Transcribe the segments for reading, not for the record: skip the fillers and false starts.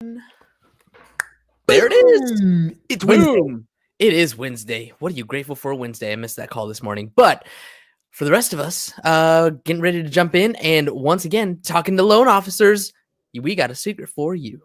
There it is. It's Wednesday. Boom. It is Wednesday. What are you grateful for Wednesday? I missed that call this morning. But for the rest of us, getting ready to jump in and once again, talking to loan officers, we got a secret for you.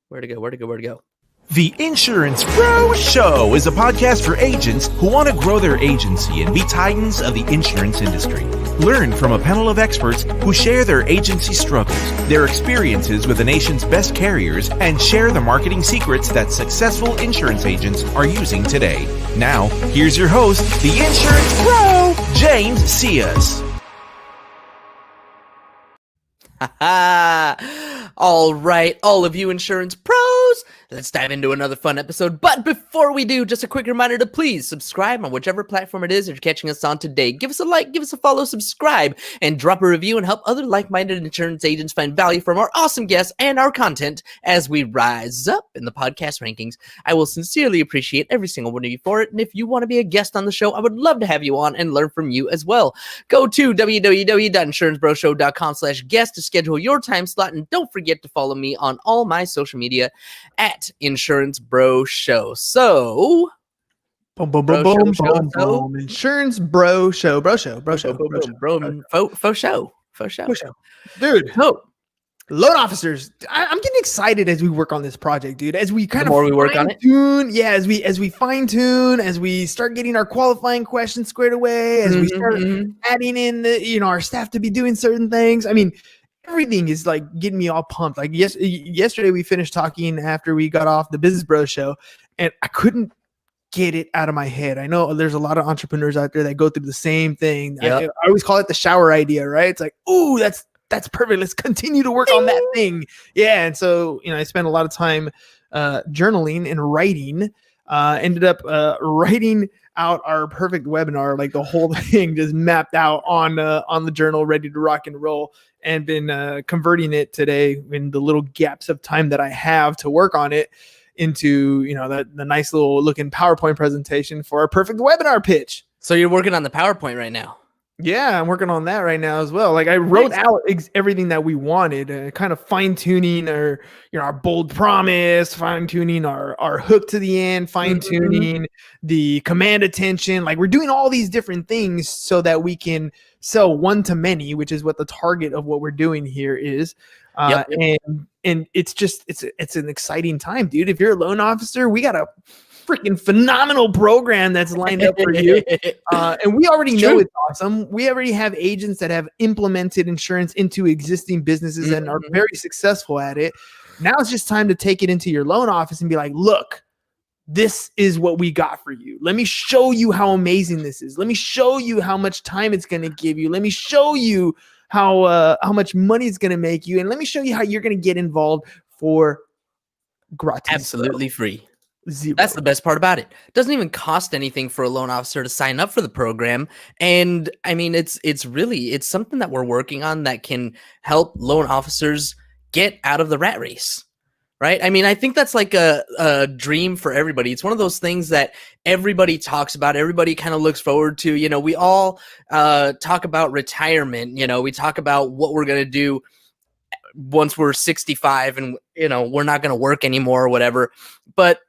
Where to go? The Insurance Bro Show is a podcast for agents who want to grow their agency and be titans of the insurance industry. Learn from a panel of experts who share their agency struggles, their experiences with the nation's best carriers, and share the marketing secrets that successful insurance agents are using today. Now, here's your host, the Insurance Bro, James Cias. All right, all of you insurance pros, let's dive into another fun episode. But before we do, just a quick reminder to please subscribe on whichever platform it is that you're catching us on today. Give us a like, give us a follow, subscribe, and drop a review and help other like-minded insurance agents find value from our awesome guests and our content as we rise up in the podcast rankings. I will sincerely appreciate every single one of you for it. And if you want to be a guest on the show, I would love to have you on and learn from you as well. Go to www.insurancebroshow.com/guest to schedule your time slot. And don't forget to follow me on all my social media at Insurance Bro Show. So, Insurance Bro Show. Faux show. Dude. So, loan officers, I'm getting excited as we work on this project, dude. As we kind of work on it, as we fine tune, as we start getting our qualifying questions squared away, as we start adding in our staff to be doing certain things. I mean, everything is like getting me all pumped. Like yesterday we finished talking after we got off the Business Bros show, and I couldn't get it out of my head. I know there's a lot of entrepreneurs out there that go through the same thing. Yep. I always call it the shower idea, right? It's like, ooh, that's perfect. Let's continue to work on that thing. Yeah. And so, I spent a lot of time journaling and writing, ended up writing out our perfect webinar, like the whole thing just mapped out on the journal, ready to rock and roll, and been converting it today in the little gaps of time that I have to work on it into, the nice little looking PowerPoint presentation for our perfect webinar pitch. So you're working on the PowerPoint right now? Yeah, I'm working on that right now as well. Like I wrote out everything that we wanted, kind of fine tuning our bold promise, fine tuning our hook to the end, fine tuning the command attention. Like we're doing all these different things so that we can sell one to many, which is what the target of what we're doing here is. And it's just it's an exciting time, dude. If you're a loan officer, we got a freaking phenomenal program that's lined up for you. And we already know it's awesome. We already have agents that have implemented insurance into existing businesses and are very successful at it. Now it's just time to take it into your loan office and be like, look, this is what we got for you. Let me show you how amazing this is. Let me show you how much time it's going to give you. Let me show you how much money it's going to make you. And let me show you how you're going to get involved for gratis. Absolutely free. Zero. That's the best part about it. It doesn't even cost anything for a loan officer to sign up for the program. And I mean, it's something that we're working on that can help loan officers get out of the rat race, right? I mean, I think that's like a dream for everybody. It's one of those things that everybody talks about. Everybody kind of looks forward to. We all talk about retirement. We talk about what we're going to do once we're 65 and, we're not going to work anymore or whatever. But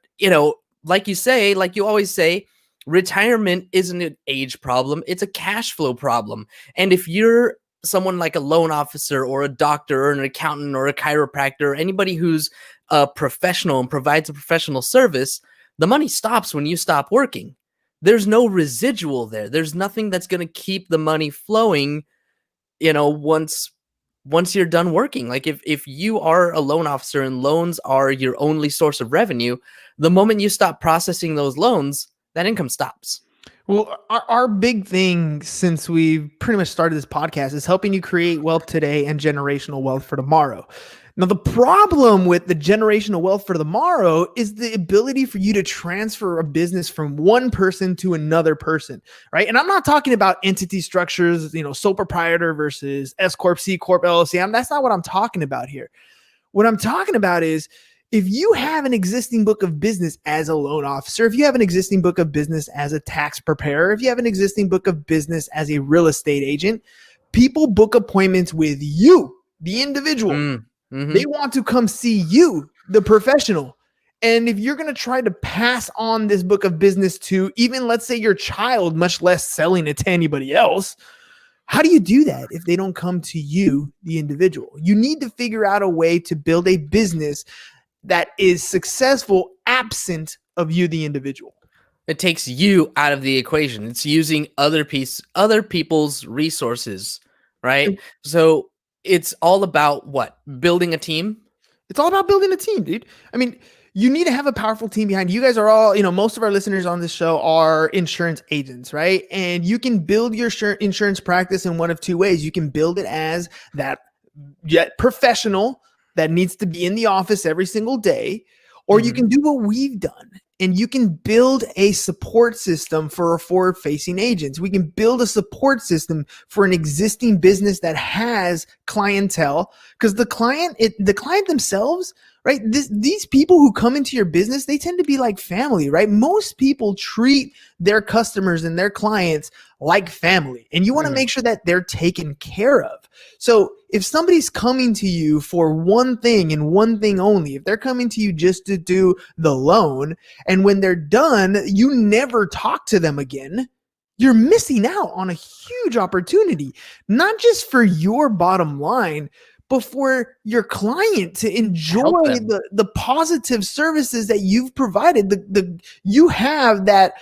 like you always say, retirement isn't an age problem. It's a cash flow problem. And if you're someone like a loan officer or a doctor or an accountant or a chiropractor, or anybody who's a professional and provides a professional service, the money stops when you stop working. There's no residual there. There's nothing that's going to keep the money flowing, once you're done working. Like if you are a loan officer and loans are your only source of revenue, the moment you stop processing those loans, that income stops. Well, our big thing since we've pretty much started this podcast is helping you create wealth today and generational wealth for tomorrow. Now, the problem with the generational wealth for tomorrow is the ability for you to transfer a business from one person to another person, right? And I'm not talking about entity structures, sole proprietor versus S Corp, C Corp, LLC. That's not what I'm talking about here. What I'm talking about is if you have an existing book of business as a loan officer, if you have an existing book of business as a tax preparer, if you have an existing book of business as a real estate agent, people book appointments with you, the individual. They want to come see you, the professional. And if you're going to try to pass on this book of business to even, let's say, your child, much less selling it to anybody else, how do you do that if they don't come to you, the individual? You need to figure out a way to build a business that is successful absent of you, the individual. It takes you out of the equation. It's using other people's resources, right? So it's all about what? Building a team. It's all about building a team, dude. I mean, you need to have a powerful team behind you. You guys are all, most of our listeners on this show are insurance agents, right? And you can build your insurance practice in one of two ways. You can build it as that yet professional that needs to be in the office every single day, or you can do what we've done. And you can build a support system for forward-facing agents. We can build a support system for an existing business that has clientele, because the client themselves, right? These people who come into your business, they tend to be like family, right? Most people treat their customers and their clients like family, and you want to make sure that they're taken care of. So if somebody's coming to you for one thing and one thing only, if they're coming to you just to do the loan, and when they're done, you never talk to them again, you're missing out on a huge opportunity, not just for your bottom line, but for your client to enjoy the positive services that you've provided. You have that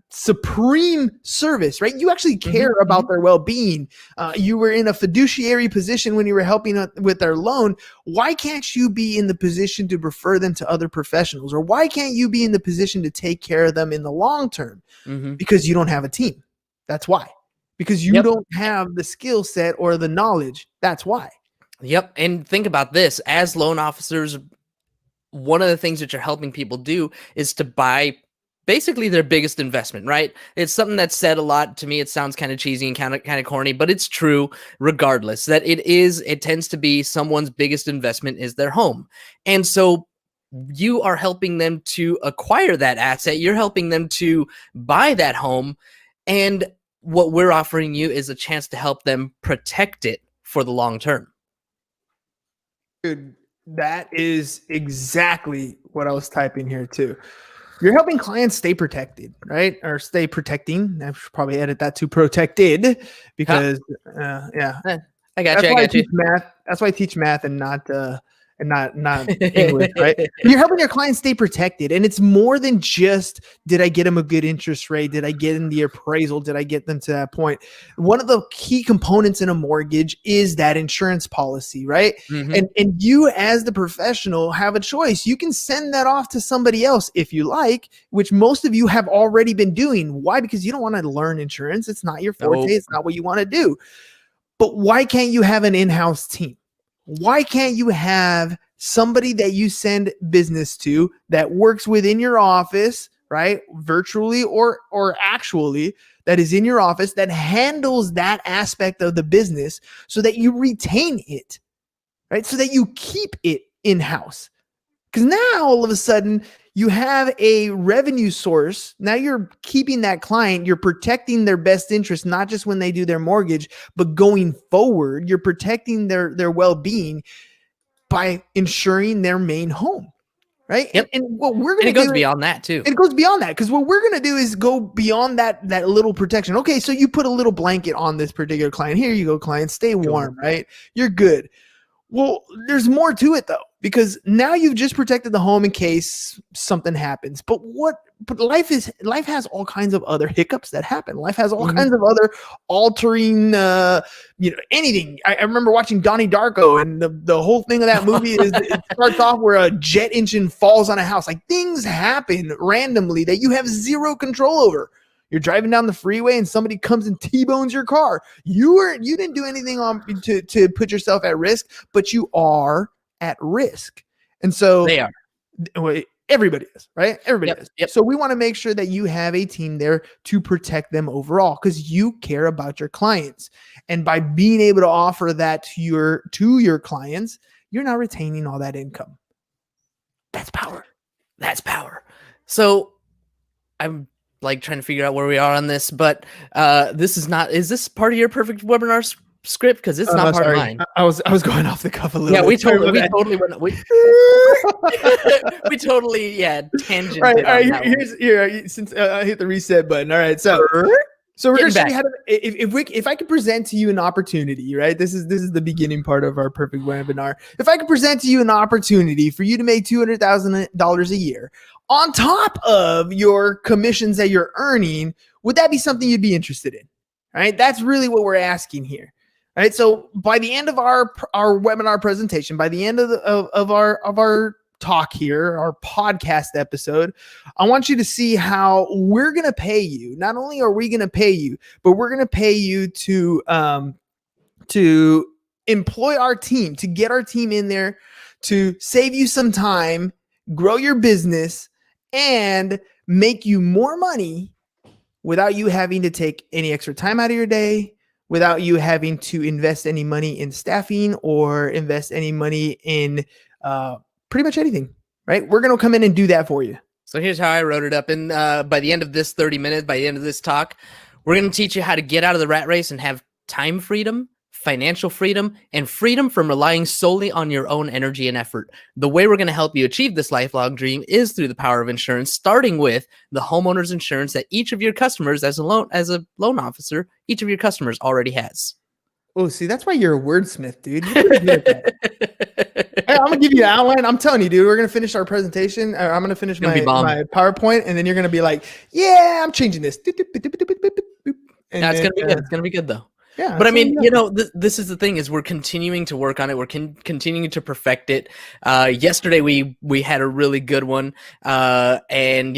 supreme service, right? You actually care about their well-being. You were in a fiduciary position when you were helping with their loan. Why can't you be in the position to refer them to other professionals? Or why can't you be in the position to take care of them in the long term? Because you don't have a team. That's why. Because you don't have the skill set or the knowledge. That's why. Yep. And think about this. As loan officers, one of the things that you're helping people do is to buy basically their biggest investment, right? It's something that's said a lot. To me, it sounds kind of cheesy and kind of corny, but it's true regardless, that it tends to be someone's biggest investment is their home. And so you are helping them to acquire that asset. You're helping them to buy that home. And what we're offering you is a chance to help them protect it for the long term. Dude, that is exactly what I was typing here too. You're helping clients stay protected, right? Or stay protecting. I should probably edit that to protected, because yeah. I got you. Teach math. That's why I teach math and not English, right? You're helping your clients stay protected. And it's more than just, did I get them a good interest rate? Did I get them the appraisal? Did I get them to that point? One of the key components in a mortgage is that insurance policy, right? And you as the professional have a choice. You can send that off to somebody else if you like, which most of you have already been doing. Why? Because you don't want to learn insurance. It's not your forte. It's not what you want to do. But why can't you have an in-house team? Why can't you have somebody that you send business to that works within your office, right? Virtually or actually, that is in your office, that handles that aspect of the business so that you retain it, right? So that you keep it in-house. Because now all of a sudden you have a revenue source. Now you're keeping that client. You're protecting their best interest, not just when they do their mortgage, but going forward, you're protecting their well-being by insuring their main home, right? Yep. And what we're going to do, it goes beyond that too. It goes beyond that, because what we're going to do is go beyond that little protection. Okay, so you put a little blanket on this particular client. Here you go, client. Stay warm, right? You're good. Well, there's more to it though, because now you've just protected the home in case something happens. But life has all kinds of other hiccups that happen. Life has all kinds of other altering, anything. I remember watching Donnie Darko, and the whole thing of that movie is it starts off where a jet engine falls on a house. Like, things happen randomly that you have zero control over. You're driving down the freeway and somebody comes and T-bones your car. You didn't do anything to put yourself at risk, but you are at risk. And so they are. Everybody is, right? Everybody is. Yep. So we want to make sure that you have a team there to protect them overall, because you care about your clients. And by being able to offer that to your clients, you're not retaining all that income. That's power. That's power. So I'm like trying to figure out where we are on this, but is this part of your perfect webinars script because it's Oh, not no, part of sorry. mine. I was going off the cuff a little Yeah, bit. we Sorry about totally that. went. We totally tangented Right, all right. on that one. Here. Since I hit the reset button. All right, so we're gonna Getting show back. you how to if I could present to you an opportunity, right? This is the beginning part of our perfect webinar. If I could present to you an opportunity for you to make $200,000 a year on top of your commissions that you're earning, would that be something you'd be interested in? All right, that's really what we're asking here. All right, so by the end of our webinar presentation, by the end of our talk here, our podcast episode, I want you to see how we're going to pay you. Not only are we going to pay you, but we're going to pay you to employ our team, to get our team in there, to save you some time, grow your business, and make you more money without you having to take any extra time out of your day, without you having to invest any money in staffing or invest any money in pretty much anything, right? We're going to come in and do that for you. So here's how I wrote it up. And by the end of this 30 minutes, by the end of this talk, we're going to teach you how to get out of the rat race and have time freedom, financial freedom, and freedom from relying solely on your own energy and effort. The way we're going to help you achieve this lifelong dream is through the power of insurance, starting with the homeowner's insurance that each of your customers, as a loan officer, each of your customers already has. Oh, see, that's why you're a wordsmith, dude. You're pretty good at that. Hey, I'm gonna give you an outline. I'm telling you, dude. We're gonna finish our presentation. I'm gonna finish my PowerPoint, and then you're gonna be like, "Yeah, I'm changing this." Yeah, it's gonna be good. It's gonna be good though. Yeah, but I mean, this is the thing: is we're continuing to work on it. We're continuing to perfect it. Yesterday we had a really good one, and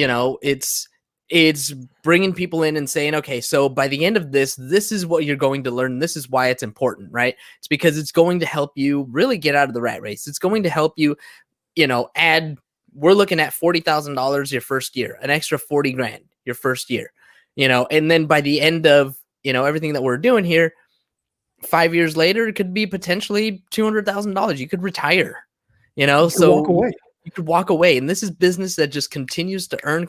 it's bringing people in and saying, okay, so by the end of this is what you're going to learn. This is why it's important, right? It's because it's going to help you really get out of the rat race. It's going to help you, we're looking at $40,000 your first year, an extra 40 grand your first year, and then by the end of, everything that we're doing here, 5 years later, it could be potentially $200,000. You could retire, so walk away. You could walk away. And this is business that just continues to earn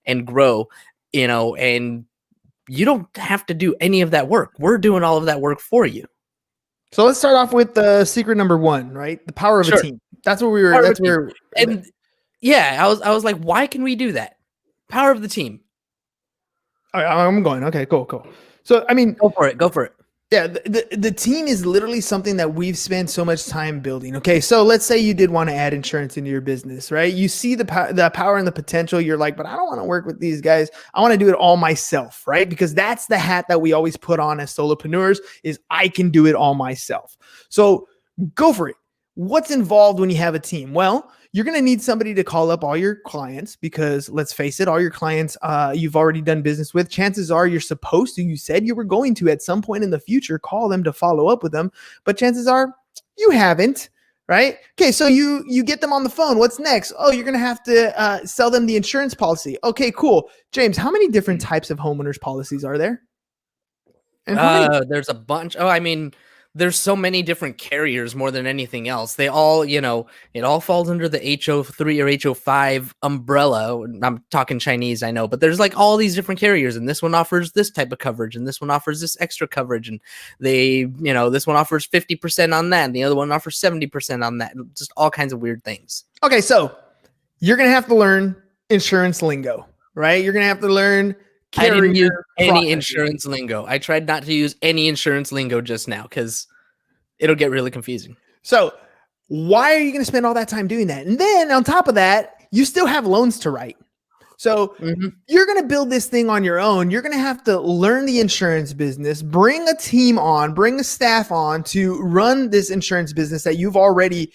and grow, and you don't have to do any of that work. We're doing all of that work for you. So let's start off with secret number 1, right? The power of a team. That's what we were. That's where. And yeah, I was like, why can we do that? Power of the team. All right, I'm going. Okay, cool. So, I mean, go for it. Yeah, the team is literally something that we've spent so much time building. Okay, so let's say you did want to add insurance into your business, right? You see the power and the potential. You're like, but I don't want to work with these guys. I want to do it all myself, right? Because that's the hat that we always put on as solopreneurs is I can do it all myself. So go for it. What's involved when you have a team? Well, you're going to need somebody to call up all your clients because let's face it, all your clients you've already done business with. Chances are you said you were going to at some point in the future call them to follow up with them, but chances are you haven't, right? Okay, so you get them on the phone. What's next? Oh, you're going to have to sell them the insurance policy. Okay, cool. James, how many different types of homeowners policies are there? And there's a bunch. Oh, I mean, there's so many different carriers more than anything else. They all, it all falls under the HO3 or HO5 umbrella. I'm talking Chinese, I know, but there's like all these different carriers, and this one offers this type of coverage, and this one offers this extra coverage, and they, this one offers 50% on that, and the other one offers 70% on that. Just all kinds of weird things. Okay, so you're gonna have to learn insurance lingo, right? You're gonna have to learn. I didn't use any insurance lingo. I tried not to use any insurance lingo just now because it'll get really confusing. So why are you going to spend all that time doing that? And then on top of that, you still have loans to write. So you're going to build this thing on your own. You're going to have to learn the insurance business, bring a team on, bring a staff on to run this insurance business that you've already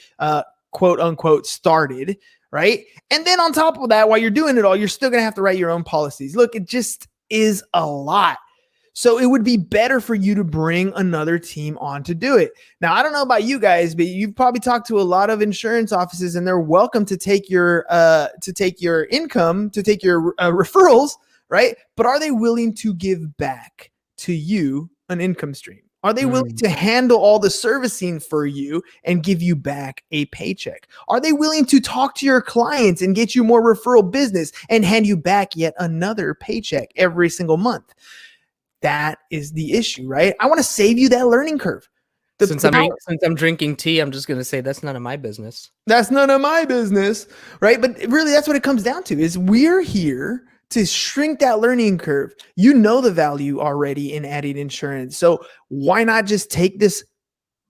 quote unquote started. Right. And then on top of that, while you're doing it all, you're still going to have to write your own policies. Look, it just is a lot. So it would be better for you to bring another team on to do it. Now, I don't know about you guys, but you've probably talked to a lot of insurance offices and they're welcome to take your income, to take your referrals, right? But are they willing to give back to you an income stream? Are they willing to handle all the servicing for you and give you back a paycheck? Are they willing to talk to your clients and get you more referral business and hand you back yet another paycheck every single month? That is the issue, right? I want to save you that learning curve. Since I'm drinking tea, I'm just gonna say that's none of my business. That's none of my business, right? But really, that's what it comes down to: is we're here to shrink that learning curve. You know the value already in adding insurance, so why not just take this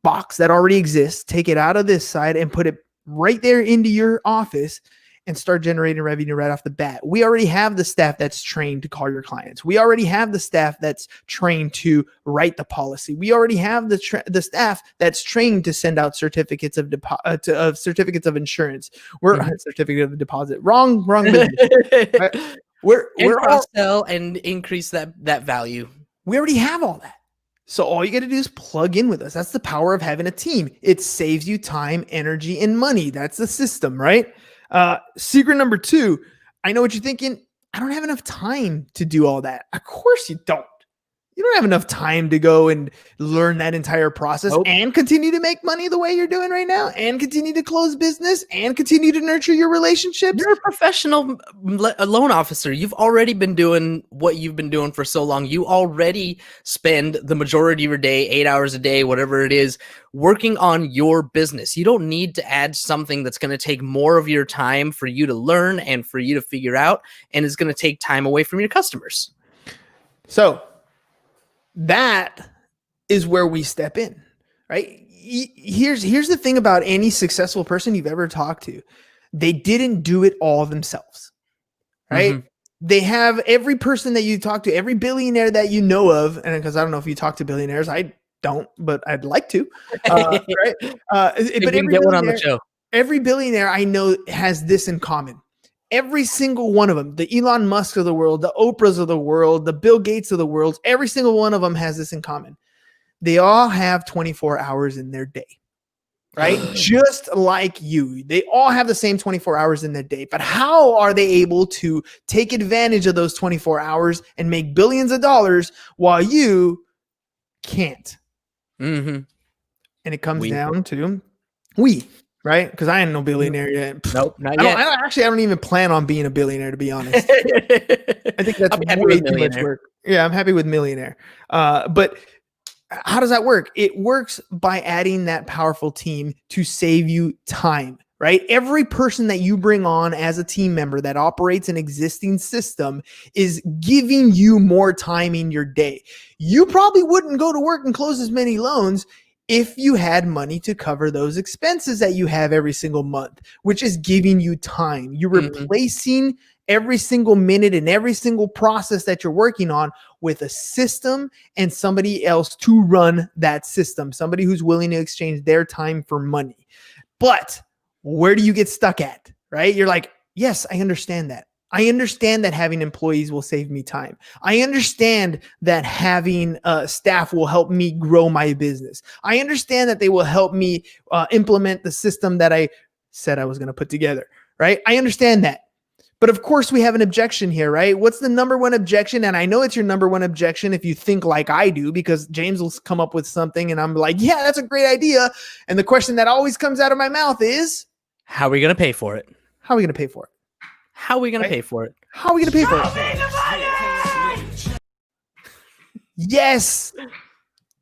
box that already exists, take it out of this side, and put it right there into your office and start generating revenue right off the bat. We already have the staff that's trained to call your clients. We already have the staff that's trained to write the policy. We already have the staff that's trained to send out certificates of certificates of insurance. We're certificate of deposit. Wrong business. Right? We're cross-sell and increase that value. We already have all that. So all you got to do is plug in with us. That's the power of having a team. It saves you time, energy, and money. That's the system, right? Secret number 2, I know what you're thinking. I don't have enough time to do all that. Of course you don't. You don't have enough time to go and learn that entire process and continue to make money the way you're doing right now and continue to close business and continue to nurture your relationships. You're a professional loan officer. You've already been doing what you've been doing for so long. You already spend the majority of your day, 8 hours a day, whatever it is, working on your business. You don't need to add something that's going to take more of your time for you to learn and for you to figure out, and is going to take time away from your customers. So that is where we step in, right? Here's the thing about any successful person you've ever talked to. They didn't do it all themselves, right? Mm-hmm. They have every person that you talk to, every billionaire that you know of, and because I don't know if you talk to billionaires, I don't, but I'd like to, right? But get one on the show. Every billionaire I know has this in common. Every single one of them, the Elon Musk of the world, the Oprahs of the world, the Bill Gates of the world, every single one of them has this in common. They all have 24 hours in their day, right? Just like you. They all have the same 24 hours in their day. But how are they able to take advantage of those 24 hours and make billions of dollars while you can't? Mm-hmm. And it comes down to we. Right? Because I ain't no billionaire yet. Nope, not yet. I don't even plan on being a billionaire, to be honest. I think that's way too much work. Yeah, I'm happy with millionaire. But how does that work? It works by adding that powerful team to save you time, right? Every person that you bring on as a team member that operates an existing system is giving you more time in your day. You probably wouldn't go to work and close as many loans if you had money to cover those expenses that you have every single month, which is giving you time. You're replacing every single minute and every single process that you're working on with a system and somebody else to run that system, somebody who's willing to exchange their time for money. But where do you get stuck at, right? You're like, yes, I understand that. I understand that having employees will save me time. I understand that having staff will help me grow my business. I understand that they will help me implement the system that I said I was going to put together, right? I understand that. But of course, we have an objection here, right? What's the number one objection? And I know it's your number one objection if you think like I do, because James will come up with something and I'm like, yeah, that's a great idea. And the question that always comes out of my mouth is, how are we going to pay for it? How are we going to pay for it? How are we going to pay for it? How are we going to pay for it? Yes.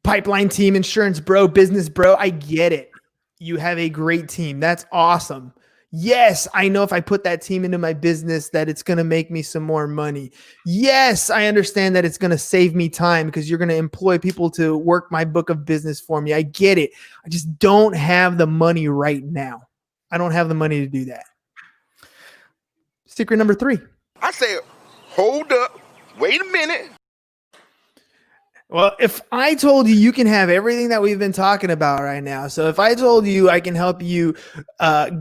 Pipeline team, insurance bro, business bro. I get it. You have a great team. That's awesome. Yes, I know if I put that team into my business that it's going to make me some more money. Yes, I understand that it's going to save me time because you're going to employ people to work my book of business for me. I get it. I just don't have the money right now. I don't have the money to do that. Secret number 3. I said, hold up, wait a minute. Well, if I told you you can have everything that we've been talking about right now, so if I told you I can help you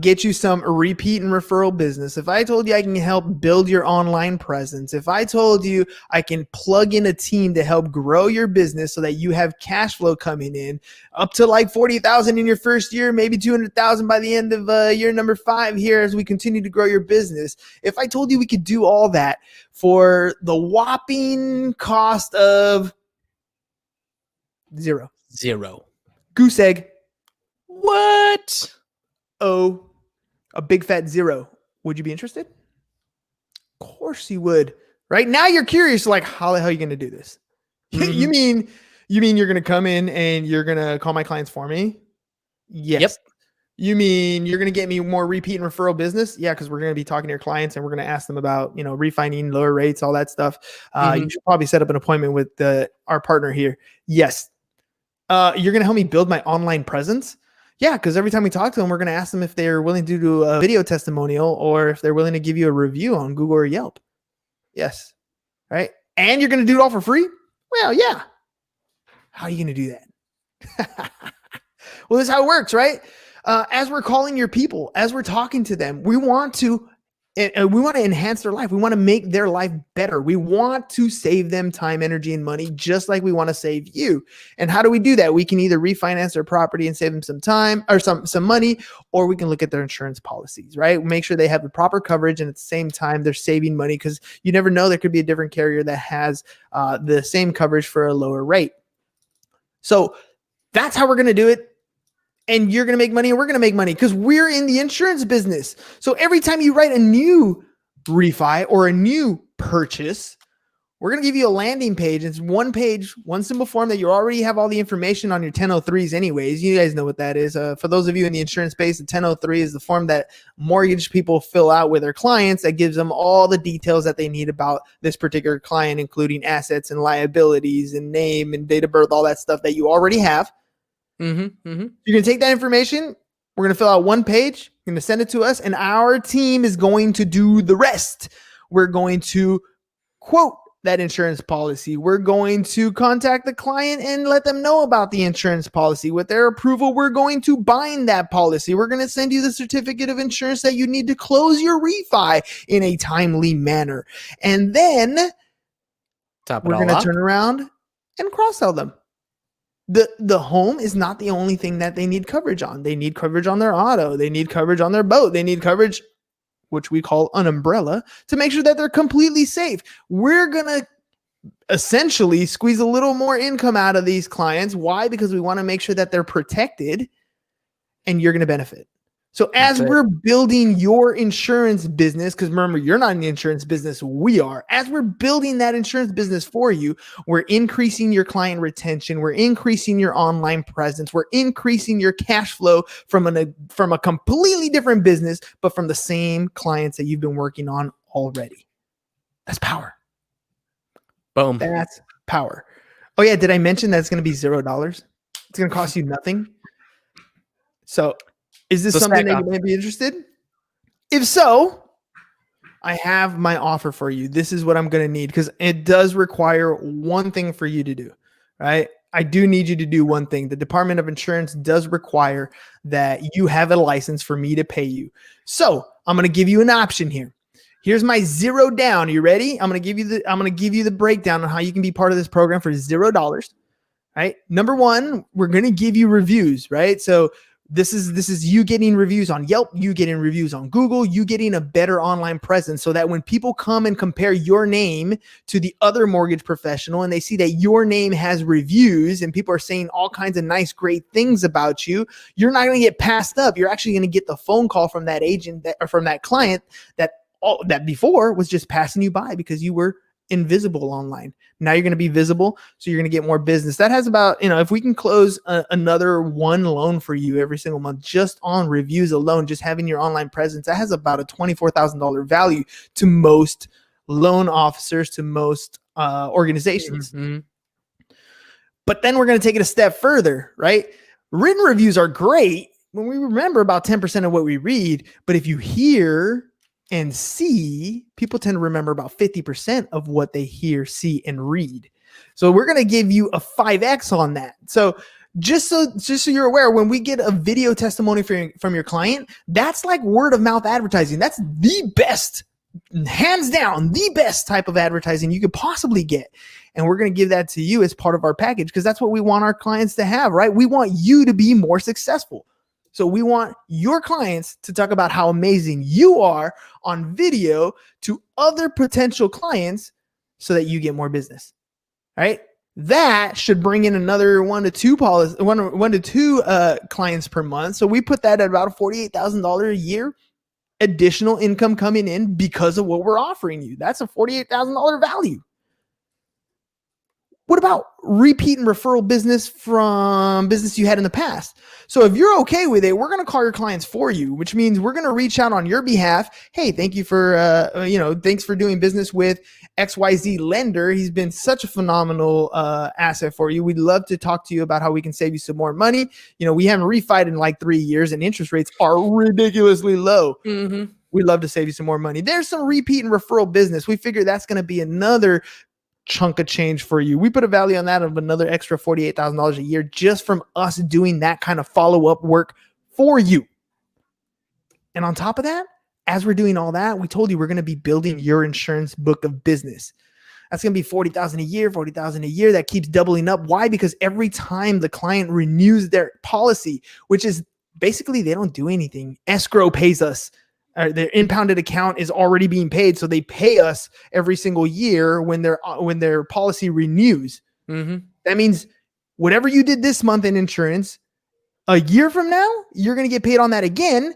get you some repeat and referral business, if I told you I can help build your online presence, if I told you I can plug in a team to help grow your business so that you have cash flow coming in up to like 40,000 in your first year, maybe 200,000 by the end of year number 5 here as we continue to grow your business. If I told you we could do all that for the whopping cost of Zero. Goose egg. What? Oh, a big fat zero. Would you be interested? Of course you would. Right now you're curious, like, how the hell are you going to do this? You mean you're gonna come in and you're gonna call my clients for me? Yes. Yep. You mean you're gonna get me more repeat and referral business? Yeah, because we're gonna be talking to your clients and we're gonna ask them about refining, lower rates, all that stuff. You should probably set up an appointment with our partner here. Yes. You're gonna help me build my online presence? Yeah, because every time we talk to them, we're gonna ask them if they're willing to do a video testimonial or if they're willing to give you a review on Google or Yelp. Yes. Right. And you're gonna do it all for free? Well, yeah. How are you going to do that? Well, this is how it works, right? As we're calling your people, as we're talking to them, we want to enhance their life. We want to make their life better. We want to save them time, energy, and money, just like we want to save you. And how do we do that? We can either refinance their property and save them some time or some money, or we can look at their insurance policies, right? Make sure they have the proper coverage, and at the same time, they're saving money, because you never know, there could be a different carrier that has the same coverage for a lower rate. So that's how we're going to do it. And you're going to make money and we're going to make money because we're in the insurance business. So every time you write a new refi or a new purchase, we're going to give you a landing page. It's one page, one simple form that you already have all the information on your 1003s anyways. You guys know what that is. For those of you in the insurance space, the 1003 is the form that mortgage people fill out with their clients that gives them all the details that they need about this particular client, including assets and liabilities and name and date of birth, all that stuff that you already have. You're going to take that information. We're going to fill out one page. You're going to send it to us, and our team is going to do the rest. We're going to quote that insurance policy. We're going to contact the client and let them know about the insurance policy. With their approval, we're going to bind that policy. We're going to send you the certificate of insurance that you need to close your refi in a timely manner. And then we're going to turn around and cross-sell them. The home is not the only thing that they need coverage on. They need coverage on their auto. They need coverage on their boat. They need coverage, which we call an umbrella, to make sure that they're completely safe. We're going to essentially squeeze a little more income out of these clients. Why? Because we want to make sure that they're protected, and you're going to benefit. So as we're building your insurance business, because remember, you're not in the insurance business, we are. As we're building that insurance business for you, we're increasing your client retention. We're increasing your online presence. We're increasing your cash flow from a completely different business, but from the same clients that you've been working on already. That's power. Boom. That's power. Oh yeah, did I mention that it's going to be $0? It's going to cost you nothing. So is this something that you may be interested? If so, I have my offer for you. This is what I'm going to need, because it does require one thing for you to do, right? I do need you to do one thing. The Department of Insurance does require that you have a license for me to pay you. So I'm going to give you an option here. Here's my $0 down. You ready? I'm going to give you the breakdown on how you can be part of this program for $0. Right? Number one, we're going to give you reviews, right? So this is you getting reviews on Yelp, you getting reviews on Google, you getting a better online presence, so that when people come and compare your name to the other mortgage professional and they see that your name has reviews and people are saying all kinds of nice, great things about you, you're not going to get passed up. You're actually going to get the phone call from that agent or from that client that before was just passing you by because you were invisible online. Now you're going to be visible, so you're going to get more business. That has about, if we can close another one loan for you every single month just on reviews alone, just having your online presence, that has about a $24,000 value to most loan officers, to most organizations. But then we're going to take it a step further, right? Written reviews are great when we remember about 10% of what we read, but if you hear and see, people tend to remember about 50% of what they hear, see, and read. So we're going to give you a 5X on that. So just so you're aware, when we get a video testimony from your client, that's like word of mouth advertising. That's the best, hands down, the best type of advertising you could possibly get. And we're going to give that to you as part of our package, because that's what we want our clients to have, right? We want you to be more successful. So we want your clients to talk about how amazing you are on video to other potential clients so that you get more business, right? That should bring in another one to two clients per month. So we put that at about $48,000 a year additional income coming in because of what we're offering you. That's a $48,000 value. What about repeat and referral business from business you had in the past? So if you're okay with it, we're going to call your clients for you, which means we're going to reach out on your behalf. Hey, thank you for, thanks for doing business with XYZ lender. He's been such a phenomenal asset for you. We'd love to talk to you about how we can save you some more money. We haven't refied in like 3 years and interest rates are ridiculously low. Mm-hmm. We'd love to save you some more money. There's some repeat and referral business. We figure that's going to be another chunk of change for you. We put a value on that of another extra $48,000 a year just from us doing that kind of follow-up work for you. And on top of that, as we're doing all that, we told you we're going to be building your insurance book of business. That's going to be $40,000 a year, $40,000 a year. That keeps doubling up. Why? Because every time the client renews their policy, which is basically they don't do anything. Escrow pays us. Their impounded account is already being paid, so they pay us every single year when their policy renews. Mm-hmm. That means whatever you did this month in insurance, a year from now, you're going to get paid on that again,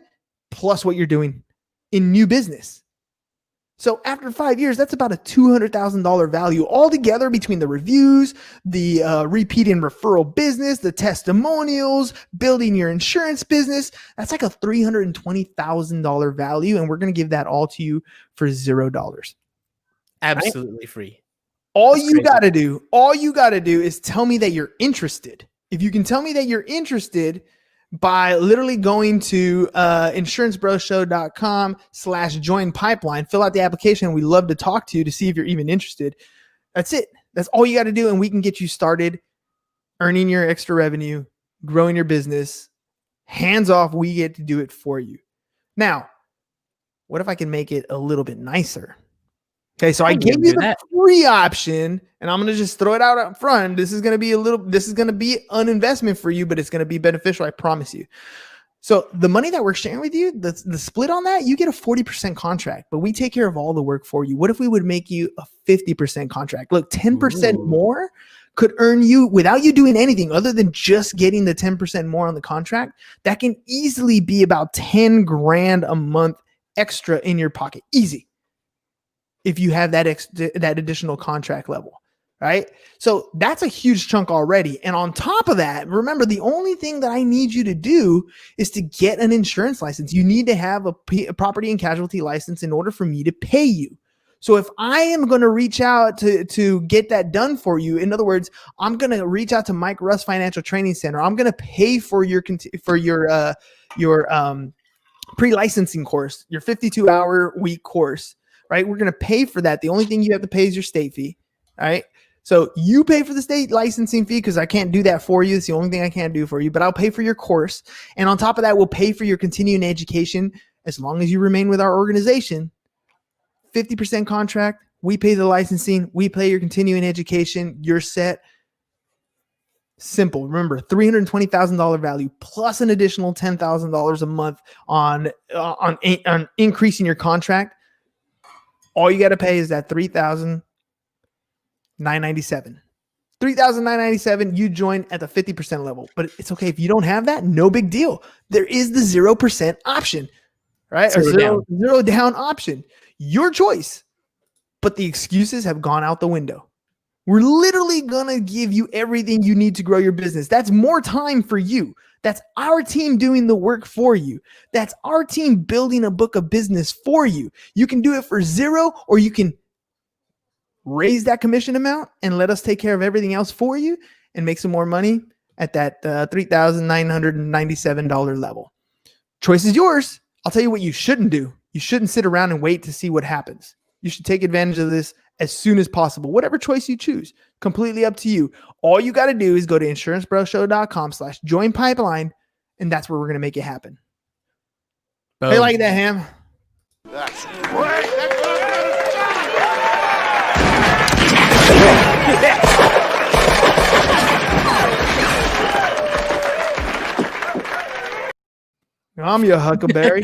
plus what you're doing in new business. So after 5 years, that's about a $200,000 value altogether between the reviews, the repeat and referral business, the testimonials, building your insurance business. That's like a $320,000 value. And we're going to give that all to you for $0. Absolutely right? Free. All you got to do is tell me that you're interested. If you can tell me that you're interested by literally going to insurancebroshow.com/join pipeline, fill out the application. We love to talk to you to see if you're even interested. That's it. That's all you got to do. And we can get you started earning your extra revenue, growing your business. Hands off. We get to do it for you. Now, what if I can make it a little bit nicer? Okay, so I gave you the free option, and I'm going to just throw it out up front. This is going to be an investment for you, but it's going to be beneficial. I promise you. So the money that we're sharing with you, the split on that, you get a 40% contract, but we take care of all the work for you. What if we would make you a 50% contract? Look, 10% more could earn you without you doing anything other than just getting the 10% more on the contract. That can easily be about 10 grand a month extra in your pocket. Easy. If you have that additional contract level, right? So that's a huge chunk already. And on top of that, remember, the only thing that I need you to do is to get an insurance license. You need to have a property and casualty license in order for me to pay you. So if I am going to reach out to get that done for you, in other words, I'm going to reach out to Mike Russ Financial Training Center. I'm going to pay for your pre-licensing course, your 52-hour week course. Right? We're going to pay for that. The only thing you have to pay is your state fee. All right. So you pay for the state licensing fee because I can't do that for you. It's the only thing I can't do for you, but I'll pay for your course. And on top of that, we'll pay for your continuing education as long as you remain with our organization. 50% contract. We pay the licensing. We pay your continuing education. You're set. Simple. Remember, $320,000 value plus an additional $10,000 a month on increasing your contract. All you got to pay is that $3,997. $3,997. You join at the 50% level, but it's okay if you don't have that. No big deal. There is the 0% option, right? Zero down option. Your choice. But the excuses have gone out the window. We're literally gonna give you everything you need to grow your business. That's more time for you. That's our team doing the work for you. That's our team building a book of business for you. You can do it for $0, or you can raise that commission amount and let us take care of everything else for you and make some more money at that $3,997 level. Choice is yours. I'll tell you what you shouldn't do. You shouldn't sit around and wait to see what happens. You should take advantage of this as soon as possible. Whatever choice you choose, completely up to you. All you got to do is go to insurancebroshow.com/join pipeline, and that's where we're going to make it happen. Boom. Hey, like that, Ham? That's great. I'm your Huckleberry.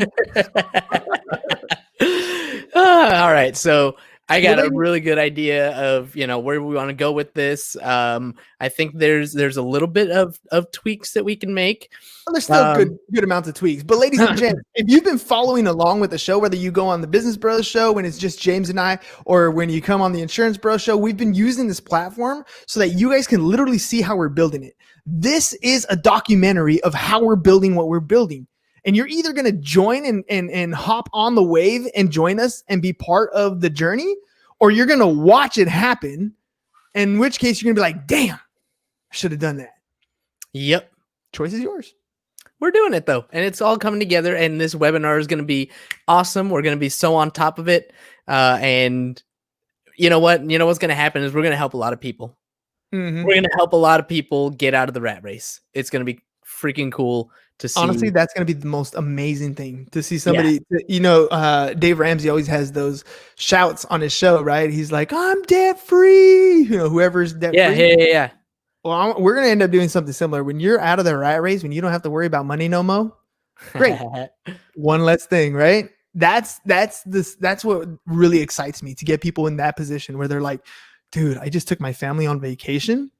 All right. So I got a really good idea of, where we want to go with this. I think there's a little bit of tweaks that we can make. Well, there's still good amounts of tweaks. But ladies and gents, if you've been following along with the show, whether you go on the Business Bros show when it's just James and I, or when you come on the Insurance Bros show, we've been using this platform so that you guys can literally see how we're building it. This is a documentary of how we're building what we're building. And you're either going to join and hop on the wave and join us and be part of the journey, or you're going to watch it happen, in which case you're going to be like, damn, I should have done that. Yep. Choice is yours. We're doing it, though, and it's all coming together, and this webinar is going to be awesome. We're going to be so on top of it, and you know what? You know what's going to happen is we're going to help a lot of people. Mm-hmm. We're going to help a lot of people get out of the rat race. It's going to be freaking cool to see. Honestly, that's going to be the most amazing thing to see somebody. Yeah. Dave Ramsey always has those shouts on his show, right? He's like, "I'm debt free." Whoever's debt free. Yeah. Well, we're going to end up doing something similar. When you're out of the rat race, when you don't have to worry about money no more, great. One less thing, right? That's what really excites me, to get people in that position where they're like, dude, I just took my family on vacation.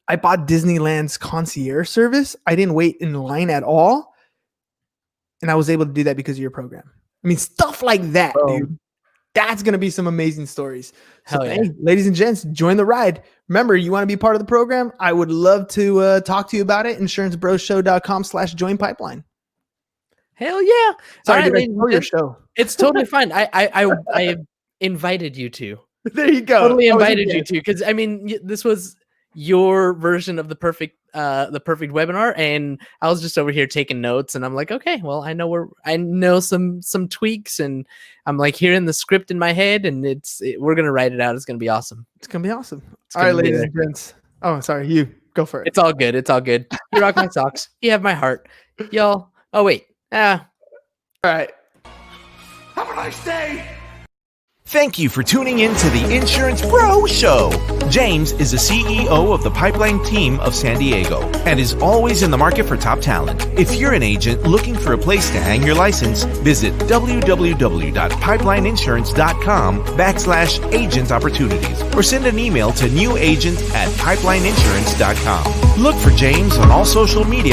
I bought Disneyland's concierge service. I didn't wait in line at all. And I was able to do that because of your program. I mean, stuff like that, dude. That's going to be some amazing stories. So, hey, ladies and gents, join the ride. Remember, you want to be part of the program? I would love to talk to you about it. InsuranceBrosShow.com/join pipeline. Hell yeah. Sorry, did I know your show? It's totally fine. I invited you to. There you go. Totally invited you to, because I mean, this was your version of the perfect webinar, and I was just over here taking notes, and I'm like, okay, well, I know some tweaks, and I'm like hearing the script in my head, and we're gonna write it out. It's gonna be awesome. It's gonna be awesome. All right, ladies and gents. Oh, sorry, you go for it. It's all good. You rock my socks. You have my heart, y'all. Oh wait. All right. Have a nice day. Thank you for tuning in to the Insurance Bro Show. James is the CEO of the Pipeline team of San Diego and is always in the market for top talent. If you're an agent looking for a place to hang your license, visit www.pipelineinsurance.com/agent opportunities or send an email to newagent@pipelineinsurance.com. Look for James on all social media